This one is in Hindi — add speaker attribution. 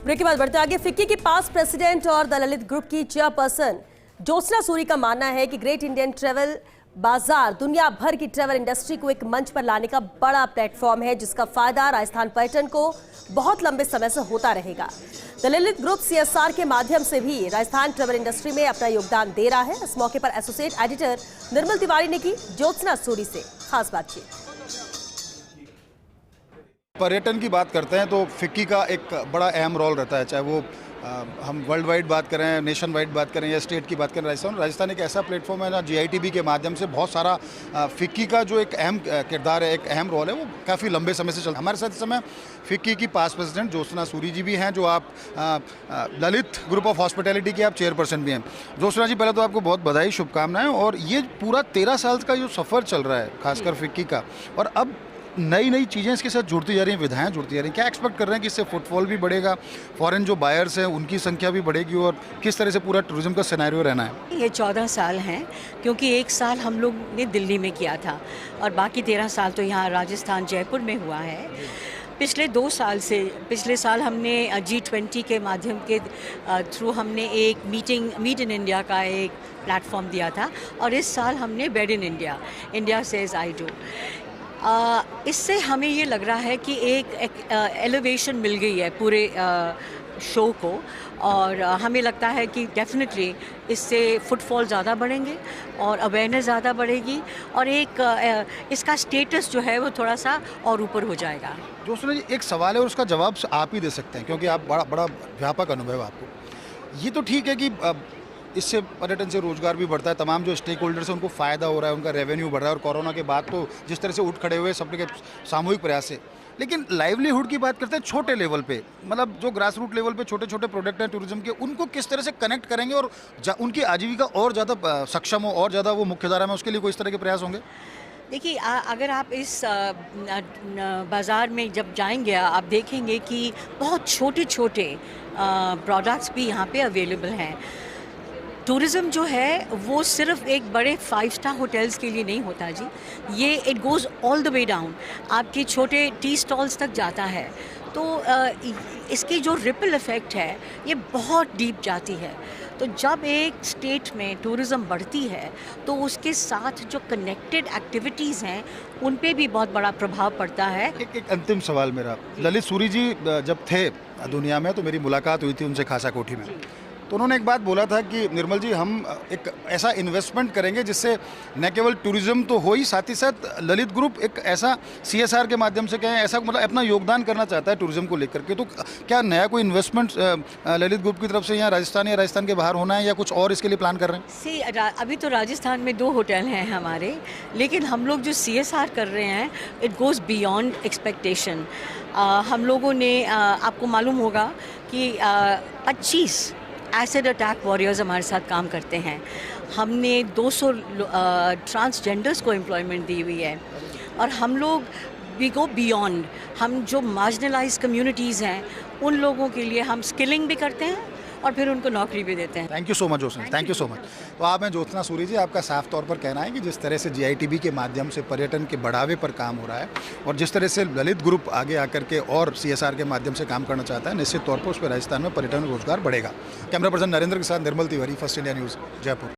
Speaker 1: ब्रेक के बाद बढ़ते आगे। फिक्की की पास्ट प्रेसिडेंट और द ललित ग्रुप की चेयरपर्सन ज्योत्सना सूरी का मानना है कि ग्रेट इंडियन ट्रैवल बाजार दुनिया भर की ट्रैवल इंडस्ट्री को एक मंच पर लाने का बड़ा प्लेटफॉर्म है, जिसका फायदा राजस्थान पर्यटन को बहुत लंबे समय से होता रहेगा। द ललित ग्रुप CSR के माध्यम से भी राजस्थान ट्रैवल इंडस्ट्री में अपना योगदान दे रहा है। इस मौके पर एसोसिएट एडिटर निर्मल तिवारी ने की ज्योत्सना सूरी से खास बातचीत।
Speaker 2: पर्यटन की बात करते हैं तो फिक्की का एक बड़ा अहम रोल रहता है, चाहे वो हम वर्ल्ड वाइड बात करें, नेशन वाइड बात करें या स्टेट की बात करें। राजस्थान एक ऐसा प्लेटफॉर्म है ना, GITB के माध्यम से बहुत सारा फिक्की का जो एक अहम किरदार है, एक अहम रोल है, वो काफ़ी लंबे समय से चलता है। हमारे साथ इस समय फिक्की की पास्ट प्रेसिडेंट ज्योत्सना सूरी जी भी हैं, जो आप ललित ग्रुप ऑफ हॉस्पिटैलिटी की आप चेयरपर्सन भी हैं। ज्योत्सना जी, पहले तो आपको बहुत बधाई, शुभकामनाएं। और ये पूरा 13 साल का जो सफ़र चल रहा है खासकर फिक्की का, और अब नई नई चीज़ें इसके साथ जुड़ती जा रही हैं, विधाएं जुड़ती जा रही हैं, क्या एक्सपेक्ट कर रहे हैं कि इससे फुटफॉल भी बढ़ेगा, फॉरेन जो बायर्स हैं उनकी संख्या भी बढ़ेगी, और किस तरह से पूरा टूरिज्म का सिनेरियो रहना है?
Speaker 3: ये 14 साल हैं, क्योंकि 1 साल हम लोग ने दिल्ली में किया था और बाकी 13 साल तो यहाँ राजस्थान जयपुर में हुआ है। पिछले साल हमने G20 के माध्यम के थ्रू हमने एक मीट इन इंडिया का एक प्लेटफॉर्म दिया था, और इस साल हमने bed in India says I do. इससे हमें ये लग रहा है कि एक एलिवेशन मिल गई है पूरे शो को, और हमें लगता है कि डेफिनेटली इससे फुटफॉल ज़्यादा बढ़ेंगे और अवेयरनेस ज़्यादा बढ़ेगी, और इसका स्टेटस जो है वो थोड़ा सा और ऊपर हो जाएगा।
Speaker 2: दोस्तों जी, एक सवाल है और उसका जवाब आप ही दे सकते हैं, क्योंकि आप बड़ा व्यापक अनुभव है आपको। ये तो ठीक है कि इससे पर्यटन से रोजगार भी बढ़ता है, तमाम जो स्टेक होल्डर्स हैं उनको फ़ायदा हो रहा है, उनका रेवेन्यू बढ़ रहा है, और कोरोना के बाद तो जिस तरह से उठ खड़े हुए सबके सामूहिक प्रयास से। लेकिन लाइवलीहुड की बात करते हैं छोटे लेवल पे, मतलब जो ग्रास रूट लेवल पे छोटे छोटे प्रोडक्ट हैं टूरिज्म के, उनको किस तरह से कनेक्ट करेंगे और उनकी आजीविका और ज़्यादा सक्षम हो, और ज़्यादा वो मुख्यधारा में, उसके लिए कोई इस तरह के प्रयास होंगे?
Speaker 3: देखिए, अगर आप इस बाज़ार में जब जाएंगे, आप देखेंगे कि बहुत छोटे छोटे प्रोडक्ट्स भी यहाँ पे अवेलेबल हैं। टूरिज़्म जो है वो सिर्फ एक बड़े 5 स्टार होटल्स के लिए नहीं होता जी, ये it goes all the way down, आपके छोटे टी स्टॉल्स तक जाता है। तो इसकी जो रिपल इफ़ेक्ट है ये बहुत डीप जाती है। तो जब एक स्टेट में टूरिज़्म बढ़ती है तो उसके साथ जो कनेक्टेड एक्टिविटीज़ हैं उन पे भी बहुत बड़ा प्रभाव पड़ता है।
Speaker 2: एक अंतिम सवाल मेरा, ललित सूरी जी जब थे दुनिया में तो मेरी मुलाकात हुई थी उनसे खासा कोठी में, तो उन्होंने एक बात बोला था कि निर्मल जी, हम एक ऐसा इन्वेस्टमेंट करेंगे जिससे न केवल टूरिज्म तो हो ही, साथ ही साथ ललित ग्रुप एक ऐसा CSR के माध्यम से कहें, ऐसा मतलब अपना योगदान करना चाहता है टूरिज्म को लेकर के। तो क्या नया कोई इन्वेस्टमेंट ललित ग्रुप की तरफ से यहाँ राजस्थान या राजस्थान के बाहर होना है, या कुछ और इसके लिए प्लान कर रहे हैं?
Speaker 3: अभी तो राजस्थान में 2 होटल हैं हमारे, लेकिन हम लोग जो CSR कर रहे हैं इट गोज़ बियॉन्ड एक्सपेक्टेशन। हम लोगों ने आपको मालूम होगा कि 25 एसिड अटैक वॉरियर्स हमारे साथ काम करते हैं। हमने 200 ट्रांसजेंडर्स को एम्प्लॉयमेंट दी हुई है, और हम लोग वी गो बियॉन्ड। हम जो मार्जिनलाइज कम्युनिटीज़ हैं उन लोगों के लिए हम स्किलिंग भी करते हैं और फिर उनको नौकरी भी देते हैं।
Speaker 2: Thank you so much Jyotsna, thank you so much. तो आप हैं ज्योत्सना सूरी जी, आपका साफ तौर पर कहना है कि जिस तरह से GITB के माध्यम से पर्यटन के बढ़ावे पर काम हो रहा है, और जिस तरह से ललित ग्रुप आगे आकर के और CSR के माध्यम से काम करना चाहता है, निश्चित तौर पर उस पर राजस्थान में पर्यटन रोजगार बढ़ेगा। कैमरा पर्सन नरेंद्र के साथ Nirmal Tiwari, first India news, Jaipur.